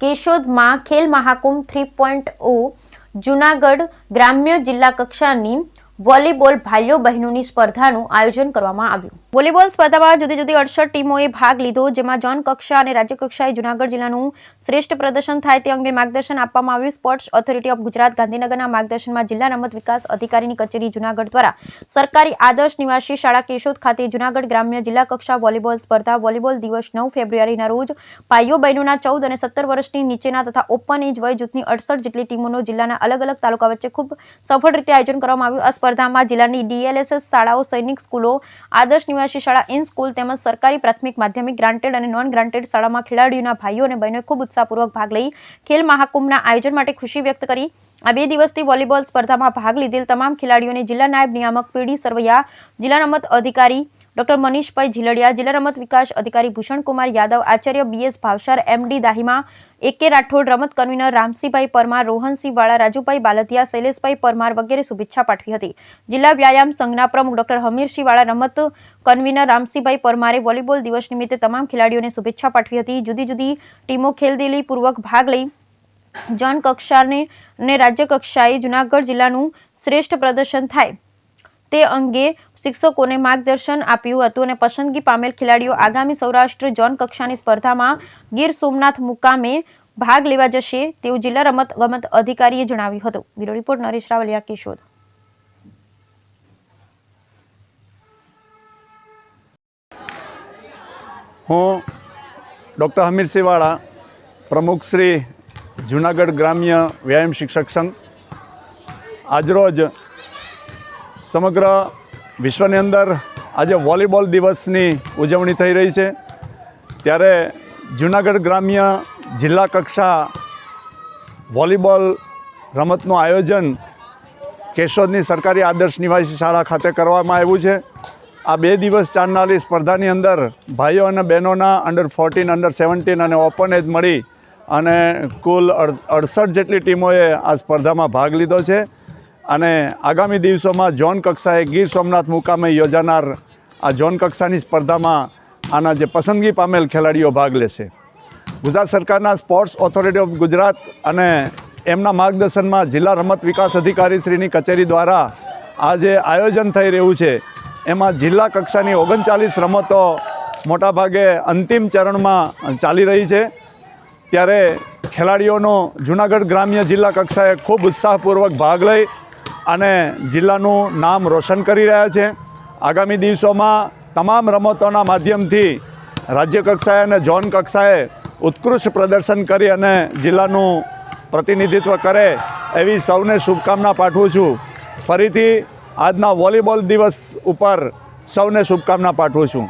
કેશોદમાં ખેલ મહાકુંભ 3.0 જૂનાગઢ ગ્રામ્ય જિલ્લા કક્ષાની વોલીબોલ ભાઈઓ બહેનોની સ્પર્ધાનું આયોજન કરવામાં આવ્યું। વોલીબોલ સ્પર્ધામાં જુદી જુદી 68 ટીમોએ ભાગ લીધો, જેમાં ઝોન કક્ષા અને રાજ્ય કક્ષાએ જૂનાગઢ જિલ્લાનું શ્રેષ્ઠ પ્રદર્શન થાય તે અંગે માર્ગદર્શન આપવામાં આવ્યું। સ્પોર્ટ્સ ઓથોરિટી ઓફ ગુજરાત ગાંધીનગરના માર્ગદર્શનમાં જિલ્લા રમત વિકાસ અધિકારીની કચેરી જૂનાગઢ દ્વારા સરકારી આદર્શ નિવાસી શાળા કેશોદ ખાતે જૂનાગઢ ગ્રામ્ય જિલ્લા કક્ષા વોલીબોલ સ્પર્ધા વોલીબોલ દિવસ 9 ફેબ્રુઆરીના રોજ ભાઈઓ બહેનોના 14 અને 17 વર્ષની નીચેના તથા ઓપન એજ વય જૂથની 68 જેટલી ટીમોનો જિલ્લાના અલગ અલગ તાલુકા વચ્ચે ખૂબ સફળ રીતે આયોજન કરવામાં આવ્યું। આ સ્પર્ધામાં જિલ્લાની DLSS શાળાઓ, સૈનિક સ્કૂલો, આદર્શ નિવાસી શાળા, ઇન સ્કૂલ તેમજ સરકારી પ્રાથમિક, માધ્યમિક, ગ્રાન્ટેડ અને નોન ગ્રાન્ટેડ શાળામાં ખેલાડીઓના ભાઈઓ અને બહેનોએ ખૂબ ઉત્સાહપૂર્વક ભાગ લઈ ખેલ મહાકુંભના આયોજન માટે ખુશી વ્યક્ત કરી। આ 2 દિવસથી વોલીબોલ સ્પર્ધામાં ભાગ લીધેલ તમામ ખેલાડીઓને જિલ્લા નાયબ નિયામક PD સરવૈયા, જિલ્લા રમત અધિકારી ડોક્ટર મનીષભાઈ ઝીલડિયા, જિલ્લા રમત વિકાસ અધિકારી ભૂષણકુમાર Yadav, Acharya BS Bhavsar, MD દાહિમા, AK Rathod, રમત કન્વીનર રામસિંહભાઈ પરમાર, રોહનસિંહ વાળા, રાજુભાઈ બાલતિયા, શૈલેષભાઈ પરમાર વગેરે શુભેચ્છા પાઠવી હતી। જિલ્લા વ્યાયામ સંઘના પ્રમુખ ડોક્ટર હમીરસિંહ વાળા, રમત કન્વીનર રામસિંહભાઈ પરમારે વોલીબોલ દિવસ નિમિત્તે તમામ ખેલાડીઓને શુભેચ્છા પાઠવી હતી। જુદી જુદી ટીમો ખેલદિલી પૂર્વક ભાગ લઈ ઝોન કક્ષાને અને રાજ્ય કક્ષાએ જૂનાગઢ જિલ્લાનું શ્રેષ્ઠ પ્રદર્શન થાય તે અંગે શિક્ષકોને માર્ગદર્શન આપ્યું હતું અને પસંદગી પામેલ ખેલાડીઓ આગામી સૌરાષ્ટ્ર ઝોન કક્ષાની સ્પર્ધામાં ગીર સોમનાથ મુકામે ભાગ લેવા જશે તેવું જિલ્લા રમત ગમત અધિકારીએ જણાવ્યું હતું। Bureau report Naresh Ravalia, Keshod. હું ડૉક્ટર હમીરસિંહ વાળા, પ્રમુખ શ્રી જૂનાગઢ ગ્રામ્ય વ્યાયામ શિક્ષક સંઘ, આજરોજ સમગ્ર વિશ્વની અંદર આજે વોલીબોલ દિવસની ઉજવણી થઈ રહી છે, ત્યારે જૂનાગઢ ગ્રામ્ય જિલ્લા કક્ષા વોલીબોલ રમતનું આયોજન કેશોદની સરકારી આદર્શ નિવાસી શાળા ખાતે કરવામાં આવ્યું છે। આ 2 દિવસ ચાલનારી સ્પર્ધાની અંદર ભાઈઓ અને બહેનોના અંડર 14, અંડર 17 અને ઓપન એજ મળી અને કુલ 68 જેટલી ટીમોએ આ સ્પર્ધામાં ભાગ લીધો છે અને આગામી દિવસોમાં ઝોન કક્ષાએ ગીર સોમનાથ મુકામે યોજાનાર આ ઝોન કક્ષાની સ્પર્ધામાં આના જે પસંદગી પામેલ ખેલાડીઓ ભાગ લેશે। ગુજરાત સરકારના સ્પોર્ટ્સ ઓથોરિટી ઓફ ગુજરાત અને એમના માર્ગદર્શનમાં જિલ્લા રમત વિકાસ અધિકારી શ્રીની કચેરી દ્વારા આ જે આયોજન થઈ રહ્યું છે એમાં જિલ્લા કક્ષાની 39 રમતો મોટાભાગે અંતિમ ચરણમાં ચાલી રહી છે, ત્યારે ખેલાડીઓનો જૂનાગઢ ગ્રામ્ય જિલ્લા કક્ષાએ ખૂબ ઉત્સાહપૂર્વક ભાગ લઈ અને જિલ્લાનું નામ રોશન કરી રહ્યા છે। આગામી દિવસોમાં તમામ રમતોના માધ્યમથી રાજ્ય કક્ષાએ અને ઝોન કક્ષાએ ઉત્કૃષ્ટ પ્રદર્શન કરી અને જિલ્લાનું પ્રતિનિધિત્વ કરે એવી સૌને શુભકામના પાઠવું છું। ફરીથી આજના વોલીબોલ દિવસ ઉપર સૌને શુભકામના પાઠવું છું।